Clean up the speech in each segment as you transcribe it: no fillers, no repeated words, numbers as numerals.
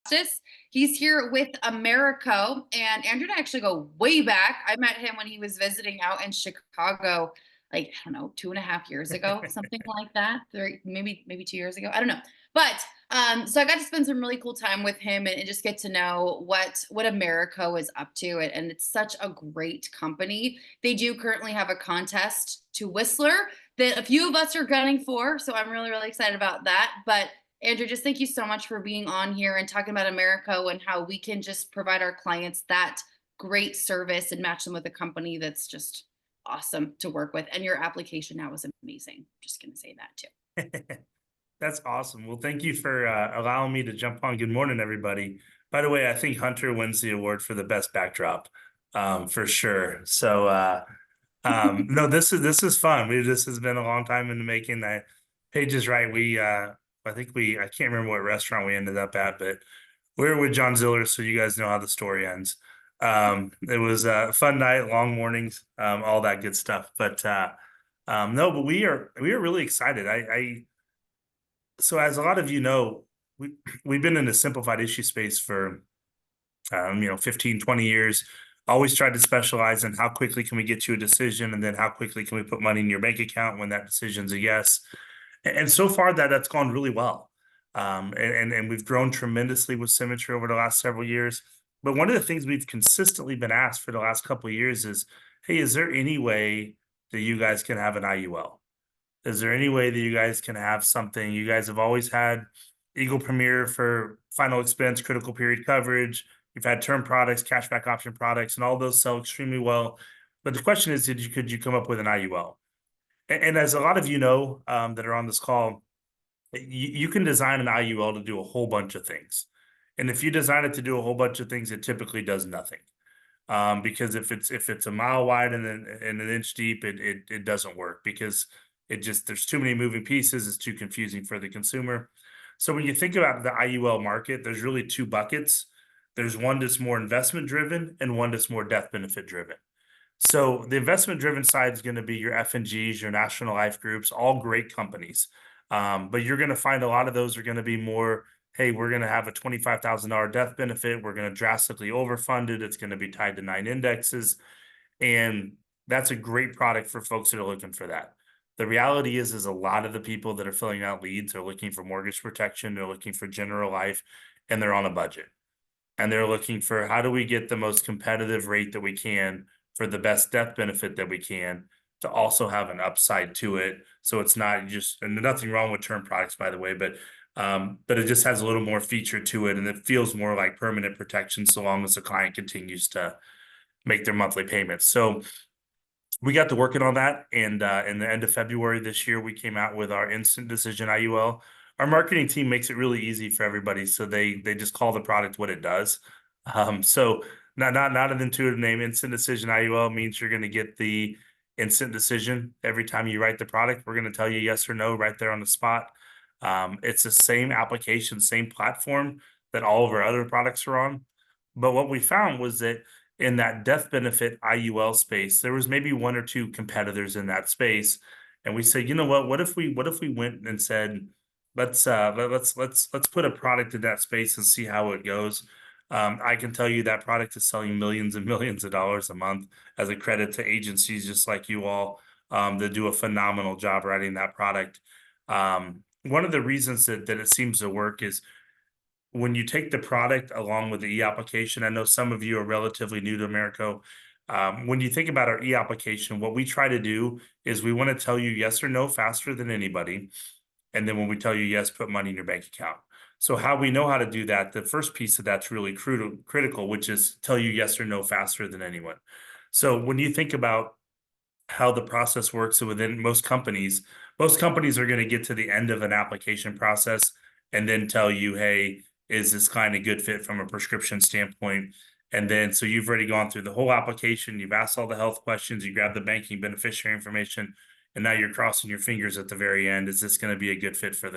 Justice. He's here with Americo, and Andrew and I actually go way back. I met him when he was visiting out in Chicago, like I don't know, 2.5 years ago, something like that. Maybe 2 years ago. I don't know. But so I got to spend some really cool time with him and just get to know what Americo is up to. And it's such a great company. They do currently have a contest to Whistler that a few of us are gunning for. So I'm really, really excited about that. But Andrew, just thank you so much for being on here and talking about Americo and how we can just provide our clients that great service and match them with a company that's just awesome to work with. And your application now is amazing. Just going to say that too. That's awesome. Well, thank you for allowing me to jump on. Good morning, everybody. By the way, I think Hunter wins the award for the best backdrop, for sure. So, no, this is fun. This has been a long time in the making. Paige is right. I can't remember what restaurant we ended up at, but we were with John Ziller, so you guys know how the story ends. It was a fun night, long mornings, all that good stuff. But no, but we are really excited. So as a lot of you know, we've been in the simplified issue space for 15, 20 years. Always tried to specialize in how quickly can we get you a decision, and then how quickly can we put money in your bank account when that decision's a yes. And so far that's gone really well. And we've grown tremendously with Symmetry over the last several years. But one of the things we've consistently been asked for the last couple of years is, hey, is there any way that you guys can have an IUL? Is there any way that you guys can have something? You guys have always had Eagle Premier for final expense, critical period coverage. You've had term products, cashback option products, and all those sell extremely well. But the question is, could you come up with an IUL? And as a lot of you know, that are on this call, you can design an IUL to do a whole bunch of things. And if you design it to do a whole bunch of things, it typically does nothing. Because if it's a mile wide and an inch deep, it doesn't work, because there's too many moving pieces. It's too confusing for the consumer. So when you think about the IUL market, there's really two buckets. There's one that's more investment driven and one that's more death benefit driven. So the investment driven side is going to be your F&Gs, your national life groups, all great companies. But you're going to find a lot of those are going to be more, hey, we're going to have a $25,000 death benefit. We're going to drastically overfund it. It's going to be tied to 9 indexes. And that's a great product for folks that are looking for that. The reality is a lot of the people that are filling out leads are looking for mortgage protection. They're looking for general life, and they're on a budget. And they're looking for, how do we get the most competitive rate that we can for the best death benefit that we can, to also have an upside to it. So it's not just, and nothing wrong with term products, by the way, but it just has a little more feature to it, and it feels more like permanent protection so long as the client continues to make their monthly payments. So we got to working on that, and in the end of February this year, we came out with our instant decision IUL. Our marketing team makes it really easy for everybody, so they just call the product what it does. So not an intuitive name. Instant decision IUL means you're going to get the instant decision every time you write the product. We're going to tell you yes or no right there on the spot. It's the same application, same platform that all of our other products are on. But what we found was that in that death benefit IUL space, there was maybe one or two competitors in that space. And we said, you know what if we went and said, let's put a product in that space and see how it goes. I can tell you that product is selling millions and millions of dollars a month, as a credit to agencies just like you all, that do a phenomenal job writing that product. One of the reasons that it seems to work is when you take the product along with the e-application. I know some of you are relatively new to Americo. When you think about our e-application, what we try to do is we want to tell you yes or no faster than anybody. And then when we tell you yes, put money in your bank account. So how we know how to do that, the first piece of that's really critical, which is tell you yes or no faster than anyone. So when you think about how the process works within most companies are going to get to the end of an application process and then tell you, hey, is this kind of good fit from a prescription standpoint? And then, so you've already gone through the whole application, you've asked all the health questions, you grab the banking beneficiary information, and now you're crossing your fingers at the very end. Is this going to be a good fit for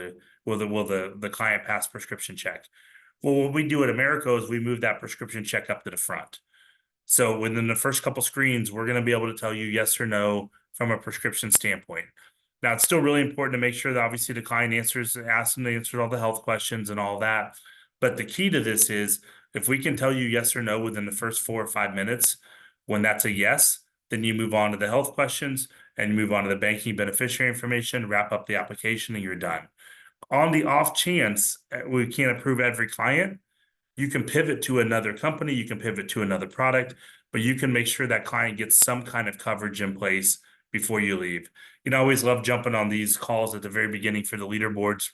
will the client pass prescription check? Well, what we do at Americo is we move that prescription check up to the front. So within the first couple screens, we're going to be able to tell you yes or no from a prescription standpoint. Now, it's still really important to make sure that obviously the client asks them to answer all the health questions and all that. But the key to this is if we can tell you yes or no within the first 4 or 5 minutes, when that's a yes, then you move on to the health questions and you move on to the banking beneficiary information, wrap up the application, and you're done. On the off chance we can't approve every client, you can pivot to another company, you can pivot to another product, but you can make sure that client gets some kind of coverage in place before you leave. I always love jumping on these calls at the very beginning for the leaderboards.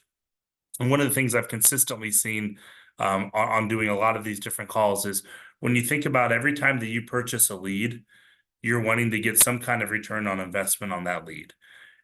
And one of the things I've consistently seen on doing a lot of these different calls is when you think about every time that you purchase a lead, you're wanting to get some kind of return on investment on that lead.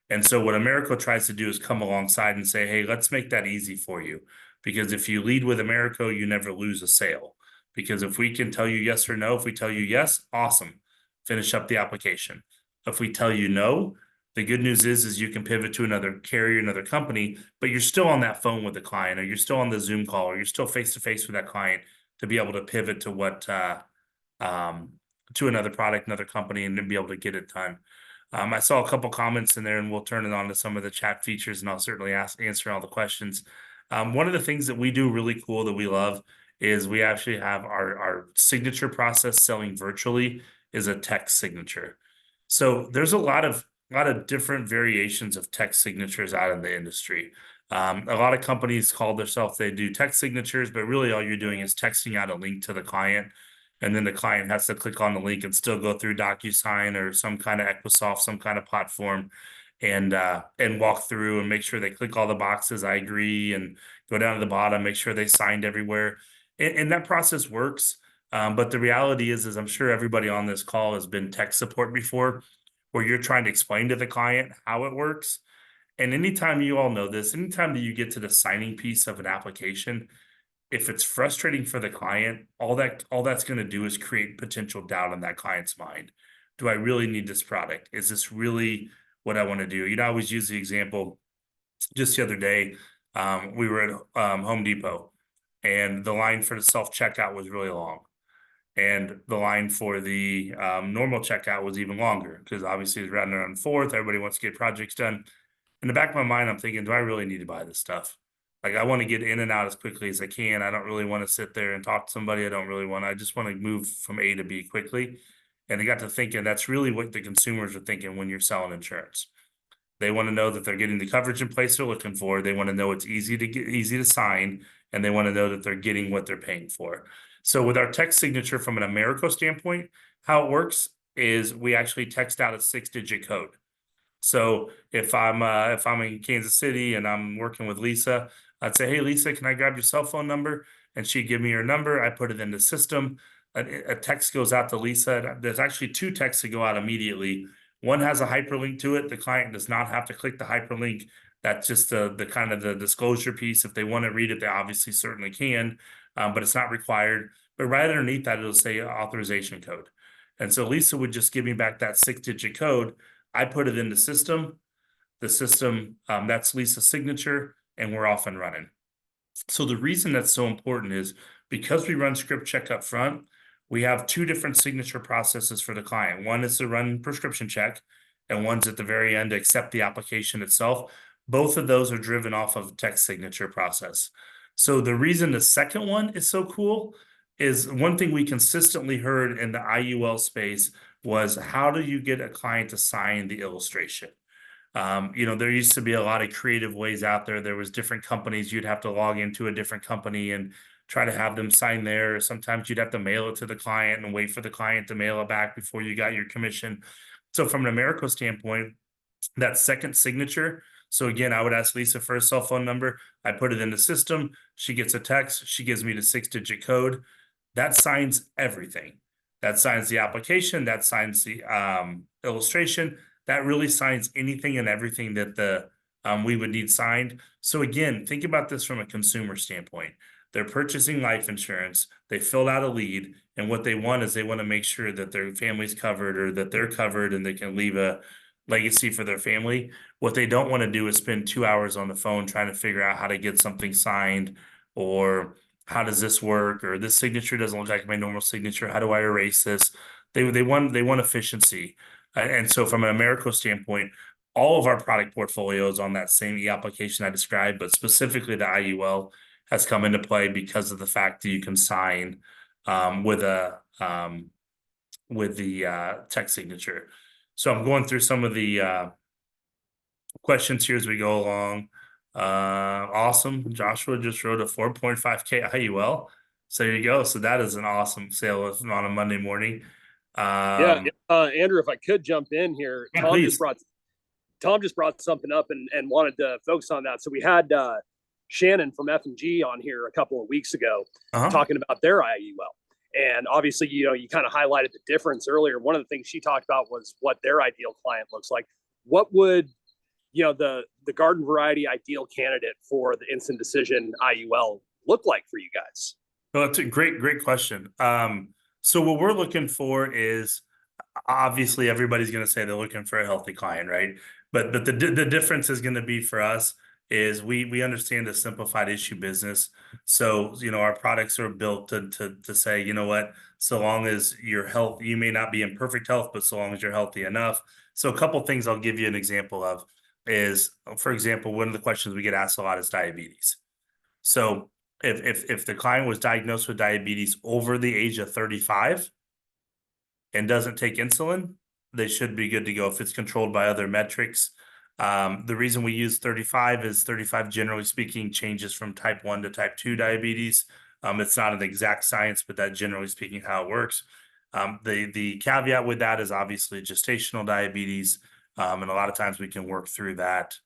And so what Americo tries to do is come alongside and say, hey, let's make that easy for you. Because if you lead with Americo, you never lose a sale. Because if we can tell you yes or no, if we tell you yes, awesome, finish up the application. If we tell you no, the good news is you can pivot to another carrier, another company, but you're still on that phone with the client, or you're still on the Zoom call, or you're still face to face with that client to be able to pivot to um, to another product, another company, and then be able to get it done. I saw a couple comments in there, and we'll turn it on to some of the chat features, and I'll certainly answer all the questions. One of the things that we do really cool that we love is we actually have our signature process selling virtually is a text signature. So there's a lot of different variations of text signatures out in the industry. A lot of companies call themselves, they do text signatures, but really all you're doing is texting out a link to the client. And then the client has to click on the link and still go through DocuSign or some kind of Equisoft, some kind of platform, and walk through and make sure they click all the boxes. I agree, and go down to the bottom, make sure they signed everywhere. And that process works. But the reality is I'm sure everybody on this call has been tech support before, where you're trying to explain to the client how it works. And anytime, you all know this, anytime that you get to the signing piece of an application, if it's frustrating for the client, all that's going to do is create potential doubt in that client's mind. Do I really need this product? Is this really what I want to do? I always use the example. Just the other day, we were at Home Depot, and the line for the self checkout was really long, and the line for the normal checkout was even longer because obviously it's rounding around fourth. Everybody wants to get projects done. In the back of my mind, I'm thinking, do I really need to buy this stuff? Like, I want to get in and out as quickly as I can. I don't really want to sit there and talk to somebody. I just want to move from A to B quickly. And I got to thinking that's really what the consumers are thinking when you're selling insurance. They want to know that they're getting the coverage in place they're looking for. They want to know it's easy to sign, and they want to know that they're getting what they're paying for. So with our text signature from an Americo standpoint, how it works is we actually text out a 6-digit code. So if I'm in Kansas City and I'm working with Lisa, I'd say, hey, Lisa, can I grab your cell phone number? And she'd give me her number. I put it in the system. A text goes out to Lisa. There's actually 2 texts that go out immediately. One has a hyperlink to it. The client does not have to click the hyperlink. That's just the kind of the disclosure piece. If they want to read it, they obviously certainly can, but it's not required. But right underneath that, it'll say authorization code. And so Lisa would just give me back that 6-digit code. I put it in the system. That's Lisa's signature, and we're off and running. So the reason that's so important is because we run script check up front, we have 2 different signature processes for the client. One is to run prescription check, and one's at the very end to accept the application itself. Both of those are driven off of text signature process. So the reason the second one is so cool is one thing we consistently heard in the IUL space was, how do you get a client to sign the illustration? There used to be a lot of creative ways out there. There was different companies. You'd have to log into a different company and try to have them sign there. Sometimes you'd have to mail it to the client and wait for the client to mail it back before you got your commission. So from an Americo standpoint, that second signature. So again, I would ask Lisa for a cell phone number. I put it in the system. She gets a text. She gives me the 6-digit code. That signs everything. That signs the application. That signs the illustration. That really signs anything and everything that we would need signed. So again, think about this from a consumer standpoint. They're purchasing life insurance. They filled out a lead, and what they want is they want to make sure that their family's covered, or that they're covered and they can leave a legacy for their family. What they don't want to do is spend 2 hours on the phone trying to figure out how to get something signed, or how does this work, or this signature doesn't look like my normal signature. How do I erase this? They want efficiency. And so from an Americo standpoint, all of our product portfolio is on that same e-application I described, but specifically the IUL has come into play because of the fact that you can sign with the text signature. So I'm going through some of the questions here as we go along. Awesome. Joshua just wrote a 4.5K IUL. So there you go. So that is an awesome sale on a Monday morning. Yeah, Andrew, if I could jump in here, Yeah, please. Tom just brought something up and wanted to focus on that. So we had Shannon from F&G on here a couple of weeks ago talking about their IUL. And obviously, you kind of highlighted the difference earlier. One of the things she talked about was what their ideal client looks like. What would, the garden variety ideal candidate for the instant decision IUL look like for you guys? Well, that's a great question. So what we're looking for is, obviously everybody's going to say they're looking for a healthy client, right? But the difference is going to be for us is we understand a simplified issue business. So, our products are built to say, you know what, so long as your health, you may not be in perfect health, but so long as you're healthy enough. So a couple things I'll give you an example of is, for example, one of the questions we get asked a lot is diabetes. So if the client was diagnosed with diabetes over the age of 35 and doesn't take insulin, they should be good to go if it's controlled by other metrics. The reason we use 35 is 35, generally speaking, changes from type 1 to type 2 diabetes. It's not an exact science, but that generally speaking how it works. The caveat with that is obviously gestational diabetes. And a lot of times we can work through that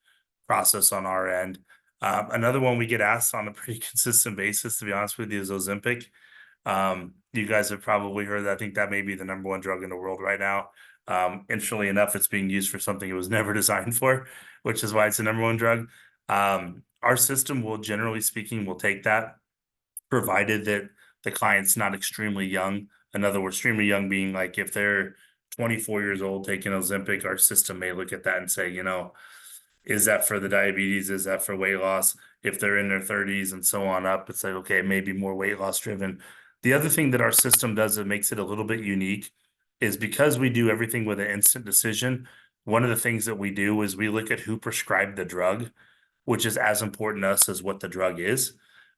process on our end. Another one we get asked on a pretty consistent basis, to be honest with you, is Ozempic. You guys have probably heard that. I think that may be the #1 drug in the world right now. Interestingly enough, it's being used for something it was never designed for, which is why it's the #1 drug. Our system will, generally speaking, will take that, provided that the client's not extremely young. In other words, extremely young being like if they're 24 years old taking Ozempic, our system may look at that and say, is that for the diabetes? Is that for weight loss? If they're in their 30s and so on up, it's like, okay, maybe more weight loss driven. The other thing that our system does that makes it a little bit unique is because we do everything with an instant decision. One of the things that we do is we look at who prescribed the drug, which is as important to us as what the drug is,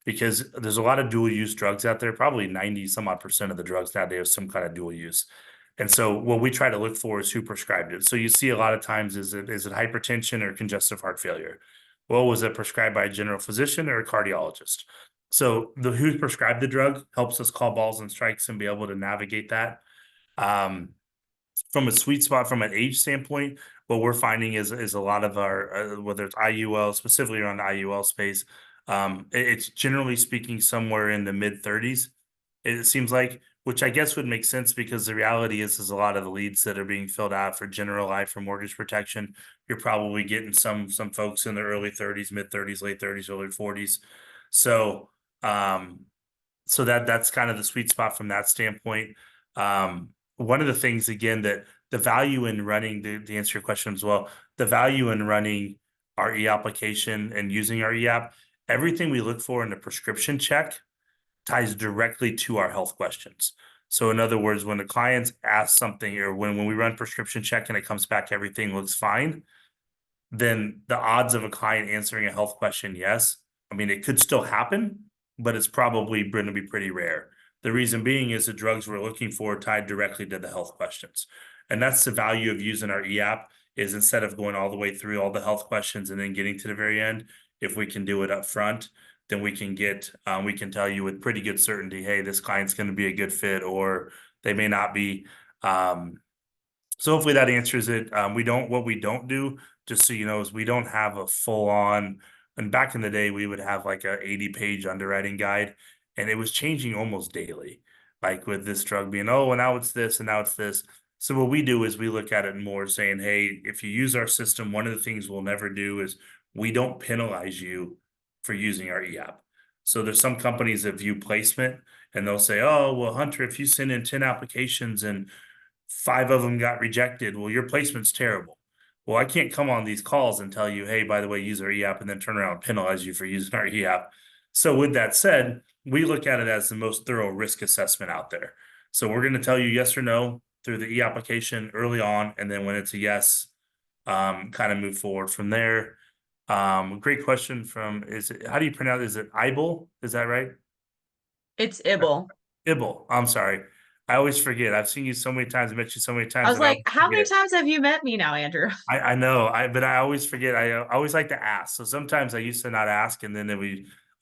because there's a lot of dual use drugs out there. Probably 90 some odd % of the drugs nowadays have some kind of dual use. And so what we try to look for is who prescribed it. So you see a lot of times, is it hypertension or congestive heart failure? Well, was it prescribed by a general physician or a cardiologist? So the who prescribed the drug helps us call balls and strikes and be able to navigate that. From a sweet spot, from an age standpoint, what we're finding is a lot of our, whether it's IUL, specifically around the IUL space, it's generally speaking somewhere in the mid 30s. It seems like, which I guess would make sense because the reality is a lot of the leads that are being filled out for general life or mortgage protection, you're probably getting some folks in their early 30s, mid 30s, late 30s, early 40s. So, so that's kind of the sweet spot from that standpoint. One of the things, again, that the value in running, to answer your question as well, the value in running our e-application and using our e-app, everything we look for in the prescription check ties directly to our health questions. So in other words, when the clients ask something, or when we run prescription check and it comes back, everything looks fine, then the odds of a client answering a health question, yes, I mean, it could still happen, but it's probably going to be pretty rare. The reason being is the drugs we're looking for tied directly to the health questions. And that's the value of using our e-app, is instead of going all the way through all the health questions and then getting to the very end, if we can do it up front, then we can tell you with pretty good certainty, hey, this client's going to be a good fit, or they may not be. So hopefully that answers it. What we don't do, just so you know, is we don't have a full on, and back in the day, we would have like a 80-page underwriting guide, and it was changing almost daily. Like with this drug being, oh, and now it's this, and now it's this. So what we do is we look at it more saying, hey, if you use our system, one of the things we'll never do is we don't penalize you for using our e-app. So there's some companies that view placement and they'll say, oh, well, Hunter, if you send in 10 applications and 5 of them got rejected, well, your placement's terrible. Well, I can't come on these calls and tell you, hey, by the way, use our e-app, and then turn around and penalize you for using our e-app. So with that said, we look at it as the most thorough risk assessment out there. So we're going to tell you yes or no through the e-application early on, and then when it's a yes, kind of move forward from there. Great question from, how do you pronounce it? Is it Ibel? Is that right? It's Ibel. Ibel. I'm sorry. I always forget. I've seen you so many times, met you so many times. I was like, how many times have you met me now, Andrew? I know. But I always forget. I always like to ask. So sometimes I used to not ask, and then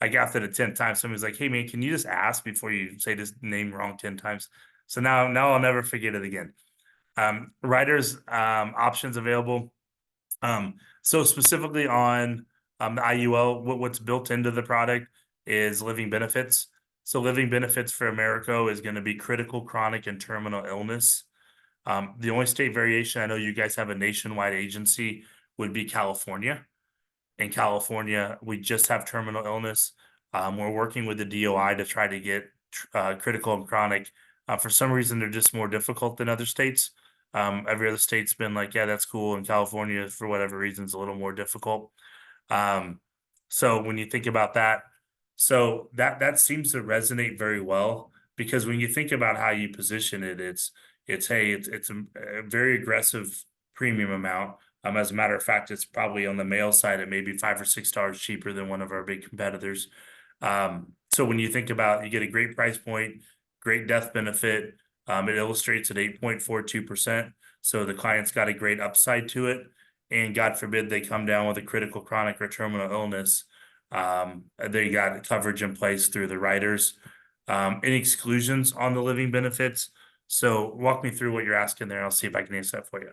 like after the 10th time, somebody's like, "Hey man, can you just ask before you say this name wrong 10 times?" So now I'll never forget it again. Writers options available. So specifically on the IUL, what's built into the product is living benefits. So living benefits for Americo is going to be critical, chronic, and terminal illness. The only state variation, I know you guys have a nationwide agency, would be California. In California, we just have terminal illness. We're working with the DOI to try to get critical and chronic. For some reason, they're just more difficult than other states. Every other state's been like, yeah, that's cool. And California, for whatever reason, is a little more difficult. So when you think about that, so that seems to resonate very well, because when you think about how you position it, it's a very aggressive premium amount. As a matter of fact, it's probably on the male side, it may be $5 or $6 cheaper than one of our big competitors. So when you think about, you get a great price point, great death benefit. It illustrates at 8.42%. So the client's got a great upside to it. And God forbid they come down with a critical, chronic, or terminal illness. They got coverage in place through the writers. Any exclusions on the living benefits? So walk me through what you're asking there. I'll see if I can answer that for you.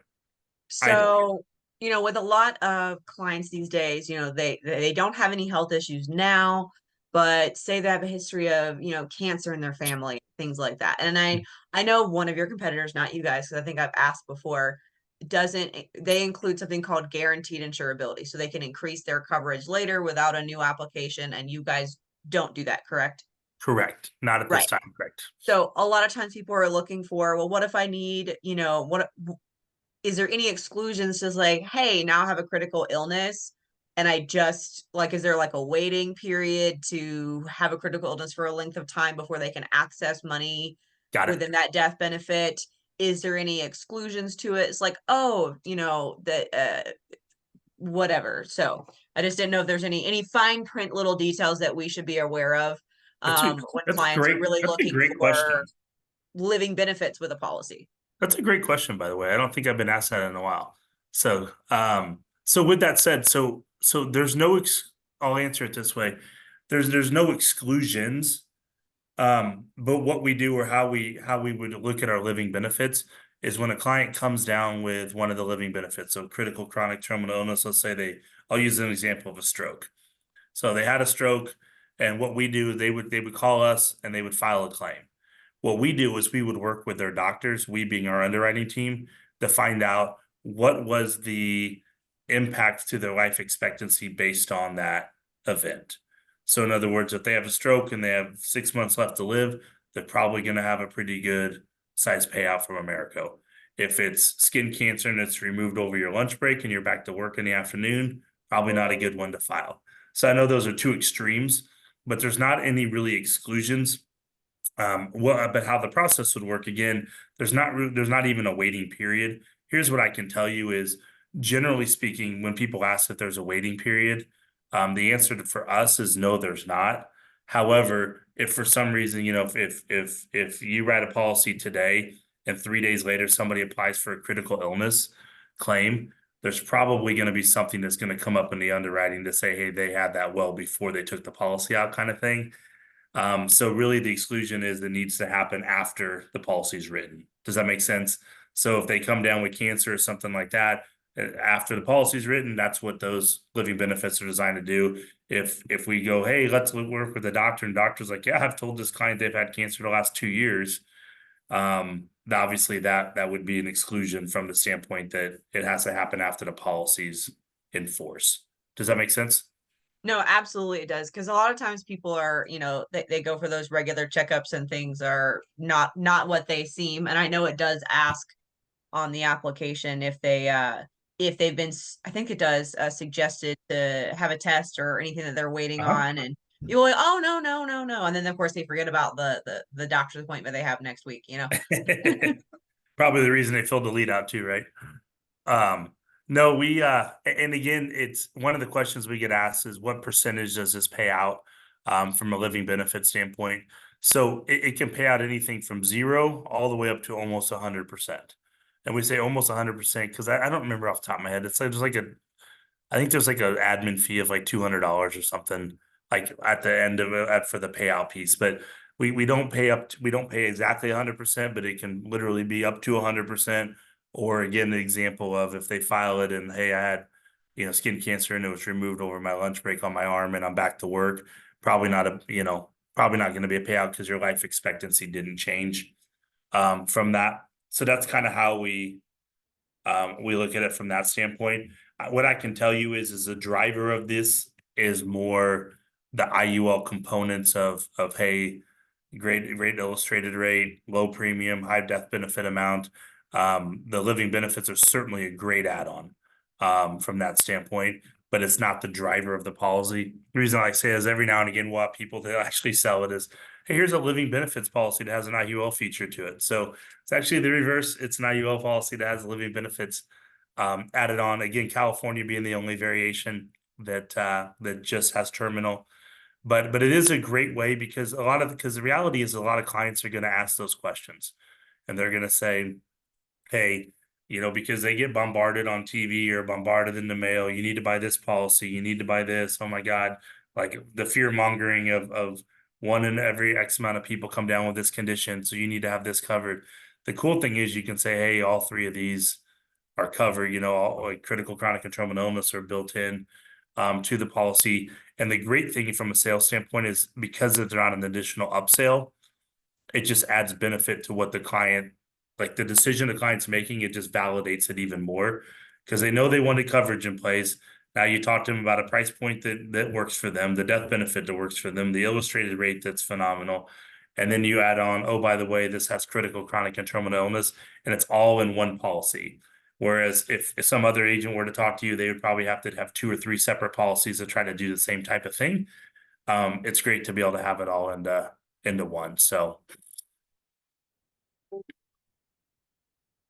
So, with a lot of clients these days, they don't have any health issues now, but say they have a history of, cancer in their family, things like that. And I know one of your competitors, not you guys, because I think I've asked before, they include something called guaranteed insurability. So they can increase their coverage later without a new application. And you guys don't do that, correct? Correct. Not at this time. Correct. So a lot of times people are looking for, well, what if I need, is there any exclusions, just like, hey, now I have a critical illness and I just is there like a waiting period to have a critical illness for a length of time before they can access money within that death benefit? Is there any exclusions to it? It's like, whatever. So I just didn't know if there's any fine print little details that we should be aware of when clients are really looking for living benefits with a policy. That's a great question, by the way. I don't think I've been asked that in a while. So, so with that said, so there's no, I'll answer it this way. There's no exclusions. But what we do, or how we would look at our living benefits, is when a client comes down with one of the living benefits, so critical, chronic, terminal illness. Let's say I'll use an example of a stroke. So they had a stroke, and what we do, they would call us and they would file a claim. What we do is we would work with their doctors, we being our underwriting team, to find out what was the impact to their life expectancy based on that event. So in other words, if they have a stroke and they have 6 months left to live, they're probably going to have a pretty good size payout from Americo. If it's skin cancer and it's removed over your lunch break and you're back to work in the afternoon, probably not a good one to file. So I know those are two extremes, but there's not any really exclusions. But how the process would work, again, there's not even a waiting period. Here's what I can tell you is, generally speaking, when people ask if there's a waiting period, the answer for us is no, there's not. However, if for some reason, if you write a policy today and 3 days later somebody applies for a critical illness claim, there's probably going to be something that's going to come up in the underwriting to say, hey, they had that well before they took the policy out, kind of thing. So really the exclusion is that needs to happen after the policy is written. Does that make sense? So if they come down with cancer or something like that, after the policy is written, that's what those living benefits are designed to do. If we go, hey, let's work with the doctor, and doctor's like, yeah, I've told this client they've had cancer the last 2 years. Obviously that would be an exclusion from the standpoint that it has to happen after the policy's in force. Does that make sense? No, absolutely it does. Because a lot of times people are, they go for those regular checkups and things are not what they seem. And I know it does ask on the application if they've been, I think it does suggested to have a test or anything that they're waiting on. And you're like, oh, no. And then of course they forget about the doctor's appointment they have next week, Probably the reason they filled the lead out too, right? No, and again, it's one of the questions we get asked is what percentage does this pay out from a living benefit standpoint? So it can pay out anything from 0 all the way up to almost 100%. And we say almost 100% because I don't remember off the top of my head. It's like I think there's like an admin fee of like $200 or something like at the end of it for the payout piece. But we don't pay we don't pay exactly 100%, but it can literally be up to 100%. Or again, the example of if they file it and hey, I had skin cancer and it was removed over my lunch break on my arm and I'm back to work, probably not probably not going to be a payout because your life expectancy didn't change from that. So that's kind of how we look at it from that standpoint. What I can tell you is the driver of this is more the IUL components of hey, great illustrated rate, low premium, high death benefit amount. The living benefits are certainly a great add-on from that standpoint, but it's not the driver of the policy. The reason I say is every now and again we'll have people that actually sell it as, hey, here's a living benefits policy that has an IUL feature to it. So it's actually the reverse. It's an IUL policy that has living benefits added on. Again, California being the only variation that just has terminal. But it is a great way because the reality is a lot of clients are going to ask those questions and they're going to say, hey, because they get bombarded on TV or bombarded in the mail, you need to buy this policy, you need to buy this. Oh my God, like the fear mongering of one in every X amount of people come down with this condition, so you need to have this covered. The cool thing is you can say, hey, all 3 of these are covered, all, like critical chronic and terminal illness are built in to the policy. And the great thing from a sales standpoint is because they're not an additional upsell, it just adds benefit to what the client, like the decision the client's making, it just validates it even more because they know they wanted coverage in place. Now you talk to them about a price point that works for them, the death benefit that works for them, the illustrated rate that's phenomenal. And then you add on, oh, by the way, this has critical chronic and terminal illness, and it's all in one policy. Whereas if some other agent were to talk to you, they would probably have to have 2 or 3 separate policies to try to do the same type of thing. It's great to be able to have it all into one. So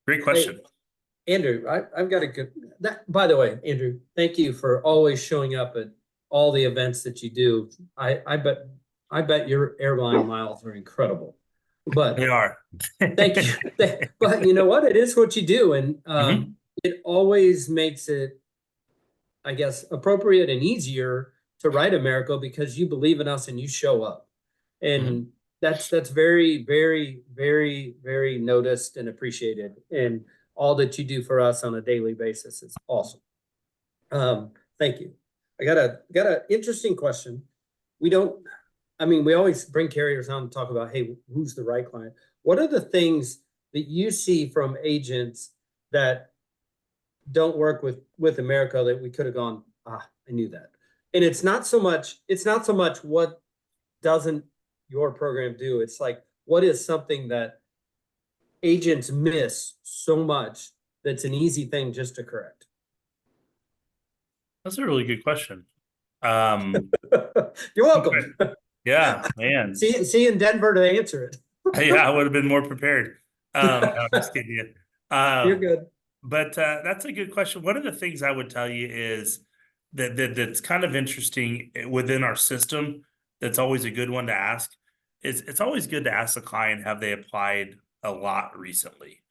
great question. Hey, Andrew, I've got a good by the way, Andrew, thank you for always showing up at all the events that you do. I bet your airline miles are incredible. But they are. Thank you. But you know what? It is what you do. And it always makes it, I guess, appropriate and easier to write Americo because you believe in us and you show up. And that's very, very, very, very noticed and appreciated. And all that you do for us on a daily basis is awesome. Thank you. I got an interesting question. We always bring carriers on to talk about, hey, who's the right client? What are the things that you see from agents that don't work with Americo that we could have gone, I knew that. And it's not so much what doesn't your program do. It's like, what is something that agents miss so much that's an easy thing just to correct? That's a really good question. You're welcome. Yeah, man. See you in Denver to answer it. Yeah, I would have been more prepared. I'm just kidding you. You're good. But that's a good question. One of the things I would tell you is that's kind of interesting within our system. That's always a good one to ask. It's always good to ask the client, have they applied a lot recently?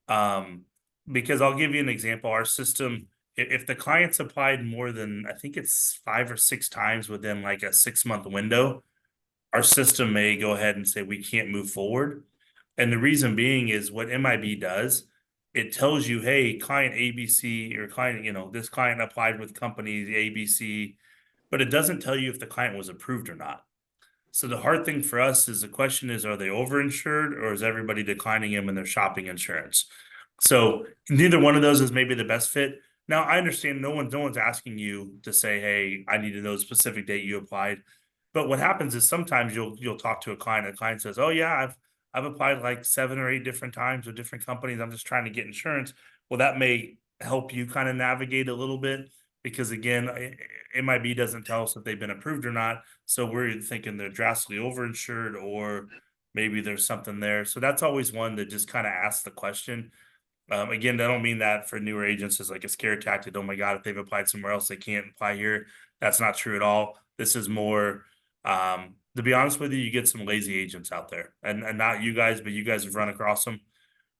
Because I'll give you an example. Our system, if the client's applied more than, I think it's 5 or 6 times within like a 6-month window, our system may go ahead and say we can't move forward. And the reason being is what MIB does, it tells you, hey, client ABC or client, this client applied with company ABC, but it doesn't tell you if the client was approved or not. So the hard thing for us is the question is, are they overinsured or is everybody declining them in their shopping insurance? So neither one of those is maybe the best fit. Now I understand no one's asking you to say, hey, I need to know the specific date you applied. But what happens is sometimes you'll talk to a client and the client says, oh yeah, I've applied like 7 or 8 different times with different companies. I'm just trying to get insurance. Well, that may help you kind of navigate a little bit because again, MIB doesn't tell us if they've been approved or not. So we're thinking they're drastically overinsured or maybe there's something there. So that's always one to just kind of ask the question. Again, I don't mean that for newer agents as like a scare tactic. Oh my God, if they've applied somewhere else, they can't apply here. That's not true at all. This is more, to be honest with you, you get some lazy agents out there, and not you guys, but you guys have run across them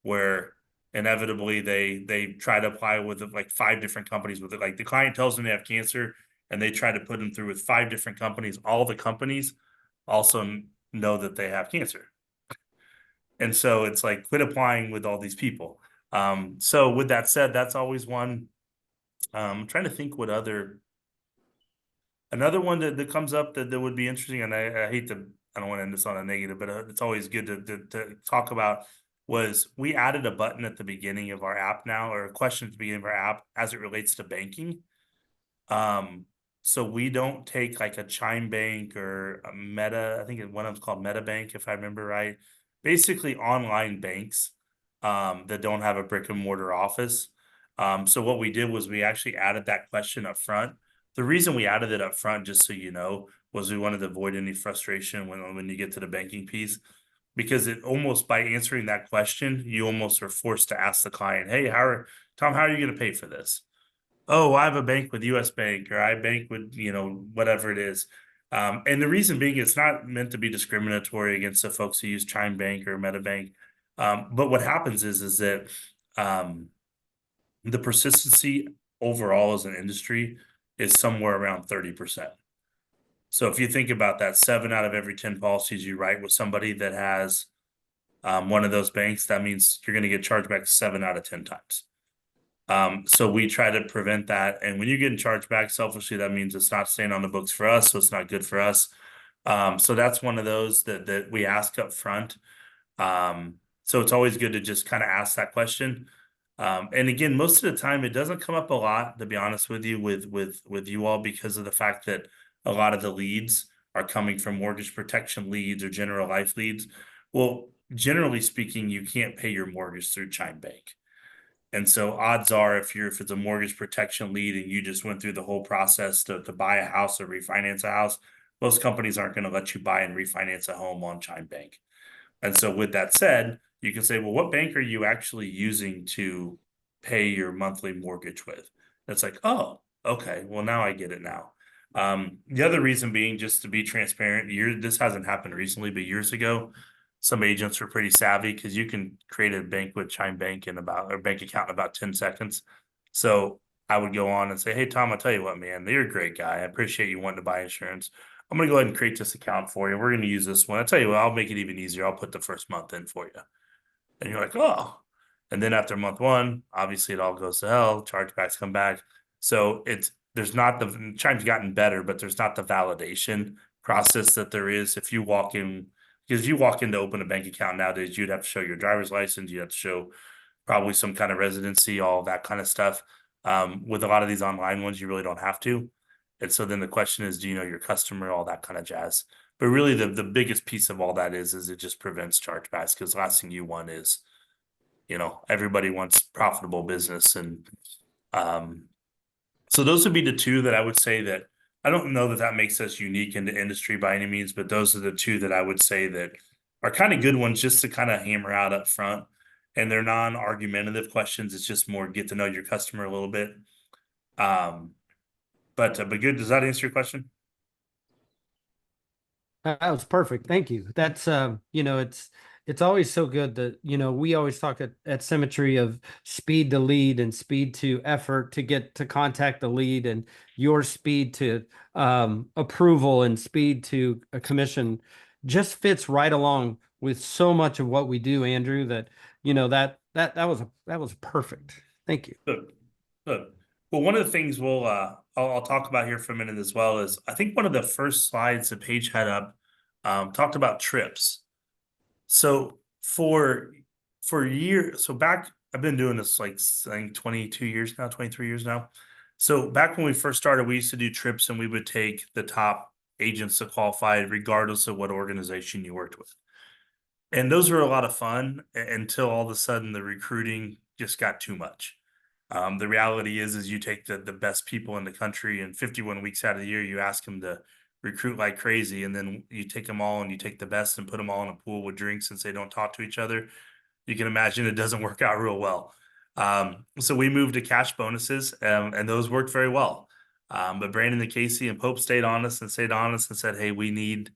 where inevitably they try to apply with like 5 different companies with it. Like the client tells them they have cancer, and they try to put them through with 5 different companies. All the companies also know that they have cancer. And so it's like, quit applying with all these people. So with that said, that's always one. I'm trying to think what another one that comes up that would be interesting. And I hate to, I don't want to end this on a negative, but it's always good to talk about, was we added a button at the beginning of our app now, or a question at the beginning of our app as it relates to banking. So we don't take like a Chime Bank or a Meta. I think one of them's called Meta Bank, if I remember right. Basically online banks that don't have a brick and mortar office. So what we did was we actually added that question up front. The reason we added it up front, just so you know, was we wanted to avoid any frustration when you get to the banking piece, because it almost, by answering that question, you almost are forced to ask the client, hey, Tom, how are you going to pay for this? Oh, I have a bank with US Bank, or I bank with, whatever it is. And the reason being, it's not meant to be discriminatory against the folks who use Chime Bank or MetaBank. But what happens is that the persistency overall as an industry is somewhere around 30%. So if you think about that, 7 out of every 10 policies you write with somebody that has one of those banks, that means you're going to get charged back 7 out of 10 times. So we try to prevent that. And when you're getting charged back selfishly, that means it's not staying on the books for us. So it's not good for us. So that's one of those that we ask up front. So it's always good to just kind of ask that question. And again, most of the time it doesn't come up a lot, to be honest with you, with you all, because of the fact that a lot of the leads are coming from mortgage protection leads or general life leads. Well, generally speaking, you can't pay your mortgage through Chime Bank. And so odds are, if it's a mortgage protection lead and you just went through the whole process to buy a house or refinance a house, most companies aren't going to let you buy and refinance a home on Chime Bank. And so with that said, you can say, well, what bank are you actually using to pay your monthly mortgage with? And it's like, oh, okay, well, now I get it now. The other reason being, just to be transparent, this hasn't happened recently, but years ago, some agents were pretty savvy, because you can create a bank with Chime Bank or bank account in about 10 seconds. So I would go on and say, hey, Tom, I'll tell you what, man, you're a great guy. I appreciate you wanting to buy insurance. I'm going to go ahead and create this account for you. We're going to use this one. I'll tell you what, I'll make it even easier. I'll put the first month in for you. And you're like, oh. And then after month 1, obviously it all goes to hell. Chargebacks come back. So Chime's gotten better, but there's not the validation process that there is if you walk in. Because if you walk in to open a bank account nowadays, you'd have to show your driver's license. You have to show probably some kind of residency, all that kind of stuff. With a lot of these online ones, you really don't have to. And so then the question is, do you know your customer, all that kind of jazz. But really the biggest piece of all that is it just prevents chargebacks, because the last thing you want is, everybody wants profitable business. And so those would be the 2 that I would say that I don't know that makes us unique in the industry by any means, but those are the 2 that I would say that are kind of good ones just to kind of hammer out up front. And they're non-argumentative questions. It's just more get to know your customer a little bit. But good. Does that answer your question? That was perfect. Thank you. That's it's always so good that, we always talk at Symmetry of speed to lead and speed to effort to get to contact the lead, and your speed to approval and speed to a commission just fits right along with so much of what we do, Andrew, that that was perfect. Thank you. Good. Well, one of the things I'll talk about here for a minute as well is, I think one of the first slides the page had up talked about trips. So for years, back, I've been doing this like I think 22 years now, 23 years now. So back when we first started, we used to do trips, and we would take the top agents that qualified regardless of what organization you worked with. And those were a lot of fun until all of a sudden the recruiting just got too much. The reality is you take the best people in the country, and 51 weeks out of the year, you ask them to recruit like crazy. And then you take them all and you take the best and put them all in a pool with drinks since they don't talk to each other. You can imagine it doesn't work out real well. So we moved to cash bonuses, and those worked very well. But Brandon and Casey and Pope stayed honest and said, hey, we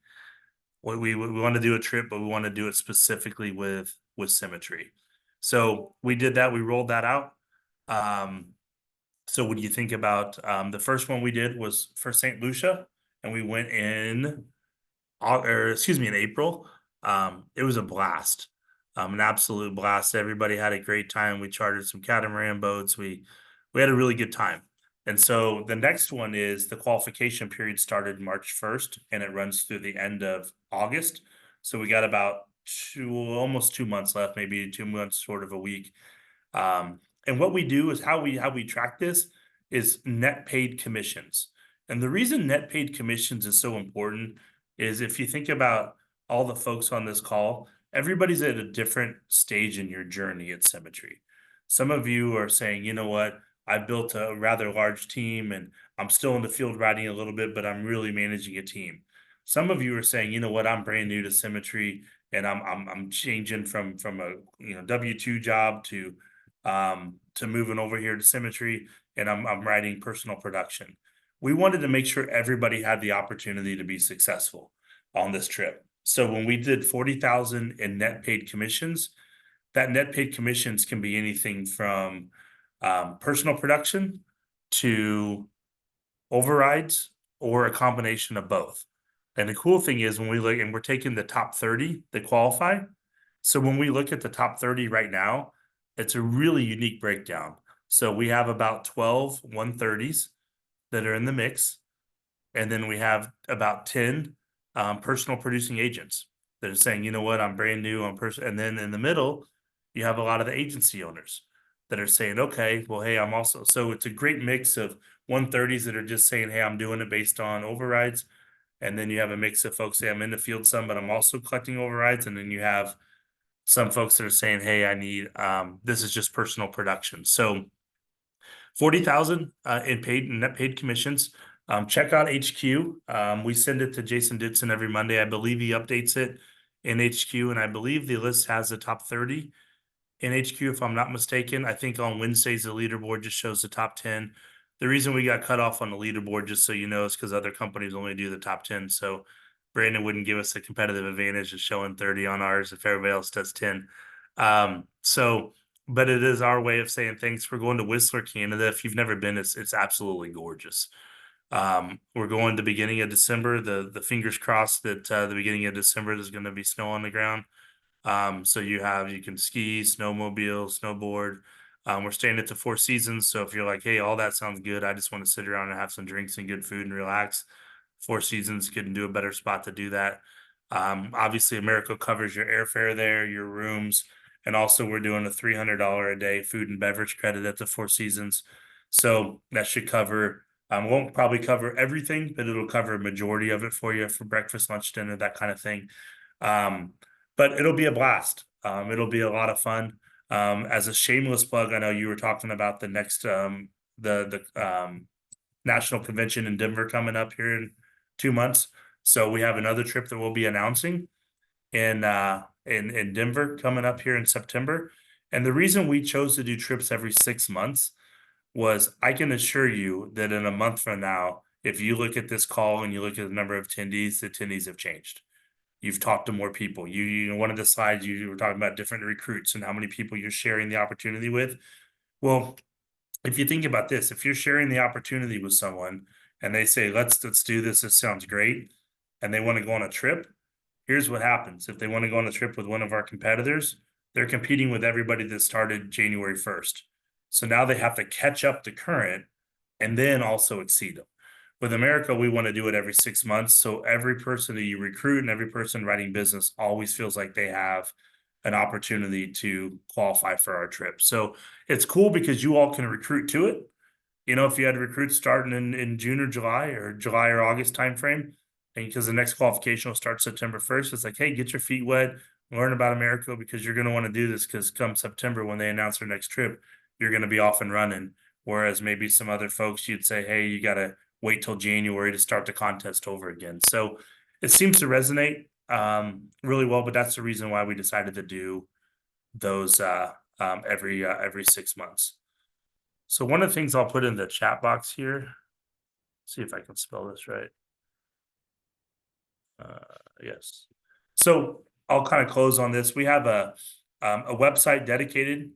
want to do a trip, but we want to do it specifically with symmetry. So we did that. We rolled that out. So what do you think about the first one we did was for St. Lucia, and we went in in April. It was a blast. An absolute blast. Everybody had a great time. We chartered some catamaran boats. We had a really good time. And so the next one is the qualification period started March 1st and it runs through the end of August. So we got about almost 2 months left, maybe 2 months, sort of a week. And what we do is how we track this is net paid commissions. And the reason net paid commissions is so important is if you think about all the folks on this call, everybody's at a different stage in your journey at Symmetry. Some of you are saying, you know what, I've built a rather large team and I'm still in the field riding a little bit, but I'm really managing a team. Some of you are saying, you know what, I'm brand new to Symmetry and I'm changing from a W-2 job to moving over here to Symmetry, and I'm writing personal production. We wanted to make sure everybody had the opportunity to be successful on this trip. So when we did 40,000 in net paid commissions, that net paid commissions can be anything from personal production to overrides or a combination of both. And the cool thing is when we look, and we're taking the top 30 that qualify. So when we look at the top 30 right now, it's a really unique breakdown. So we have about 12 130s that are in the mix. And then we have about 10 personal producing agents that are saying, you know what, I'm brand new on person. And then in the middle, you have a lot of the agency owners that are saying, okay, well, hey, I'm also, so it's a great mix of 130s that are just saying, hey, I'm doing it based on overrides. And then you have a mix of folks say, I'm in the field some, but I'm also collecting overrides. And then you have some folks that are saying, hey, I need, this is just personal production. So 40,000 in net paid commissions. Check out HQ. We send it to Jason Ditson every Monday. I believe he updates it in HQ, and I believe the list has the top 30 in HQ, if I'm not mistaken. I think on Wednesdays, the leaderboard just shows the top 10. The reason we got cut off on the leaderboard, just so you know, is because other companies only do the top 10. So Brandon wouldn't give us a competitive advantage of showing 30 on ours if everybody else does 10. But it is our way of saying thanks for going to Whistler, Canada. If you've never been, it's absolutely gorgeous. We're going the beginning of December. The fingers crossed that the beginning of December there's going to be snow on the ground. So you can ski, snowmobile, snowboard. We're staying at the Four Seasons. So if you're like, hey, all that sounds good, I just want to sit around and have some drinks and good food and relax, Four Seasons couldn't do a better spot to do that. Obviously, Americo covers your airfare there, your rooms, and also we're doing a $300 a day food and beverage credit at the Four Seasons. So that should cover, won't probably cover everything, but it'll cover a majority of it for you for breakfast, lunch, dinner, that kind of thing. But it'll be a blast. It'll be a lot of fun. As a shameless plug, I know you were talking about the next the national convention in Denver coming up here in 2 months. So we have another trip that we'll be announcing in Denver coming up here in September. And the reason we chose to do trips every 6 months was I can assure you that in a month from now, if you look at this call and you look at the number of attendees, the attendees have changed. You've talked to more people. You know, one of the slides you were talking about different recruits and how many people you're sharing the opportunity with. Well, if you think about this, if you're sharing the opportunity with someone and they say, let's do this, this sounds great, and they want to go on a trip, here's what happens. If they want to go on a trip with one of our competitors, they're competing with everybody that started January 1st. So now they have to catch up to current and then also exceed them. With Americo, we want to do it every 6 months. So every person that you recruit and every person writing business always feels like they have an opportunity to qualify for our trip. So it's cool because you all can recruit to it. You know, if you had recruits starting in June or July or August timeframe, and because the next qualification will start September 1st, it's like, hey, get your feet wet, learn about Americo, because you're going to want to do this because come September when they announce their next trip, you're going to be off and running. Whereas maybe some other folks, you'd say, hey, you got to wait till January to start the contest over again. So it seems to resonate really well, but that's the reason why we decided to do those every 6 months. So one of the things I'll put in the chat box here, see if I can spell this right. Yes. So I'll kind of close on this. We have a website dedicated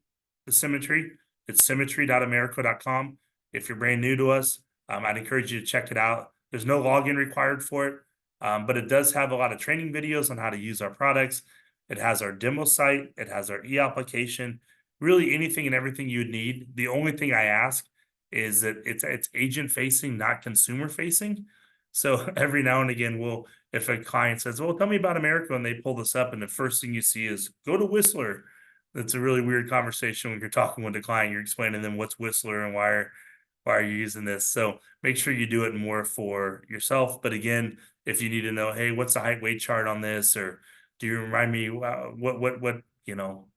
to symmetry. It's symmetry.americo.com. If you're brand new to us, I'd encourage you to check it out. There's no login required for it, but it does have a lot of training videos on how to use our products. It has our demo site. It has our e-application, really anything and everything you'd need. The only thing I ask is that it's agent facing, not consumer facing. So every now and again, if a client says, well, tell me about America, and they pull this up, and the first thing you see is go to Whistler. That's a really weird conversation when you're talking with a client. You're explaining to them what's Whistler and why are you using this. So make sure you do it more for yourself. But again, if you need to know, hey, what's the height weight chart on this, or do you remind me what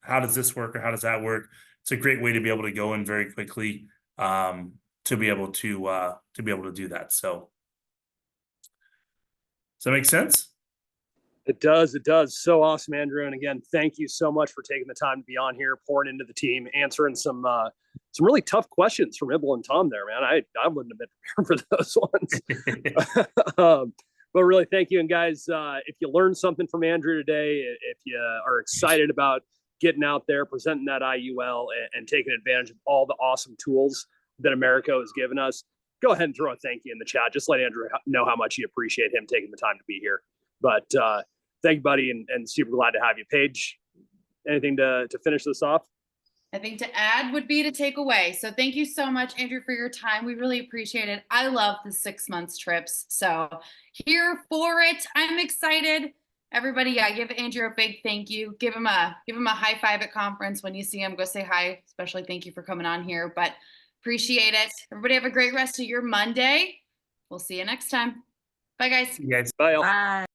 how does this work or how does that work? It's a great way to be able to go in very quickly to be able to do that. So does that make sense? It does. It does. So awesome, Andrew. And again, thank you so much for taking the time to be on here, pouring into the team, answering some really tough questions from Ibble and Tom there, man. I wouldn't have been prepared for those ones. But really, thank you. And guys, if you learned something from Andrew today, if you are excited about getting out there, presenting that IUL and taking advantage of all the awesome tools that Americo has given us, go ahead and throw a thank you in the chat. Just let Andrew know how much you appreciate him taking the time to be here. But thank you, buddy, and super glad to have you. Paige, anything to finish this off? I think to add would be to take away. So thank you so much, Andrew, for your time. We really appreciate it. I love the 6 months trips. So here for it. I'm excited. Everybody, yeah, give Andrew a big thank you. Give him a high five at conference. When you see him, go say hi. Especially thank you for coming on here. But appreciate it. Everybody have a great rest of your Monday. We'll see you next time. Bye, guys. You guys. Bye. Bye.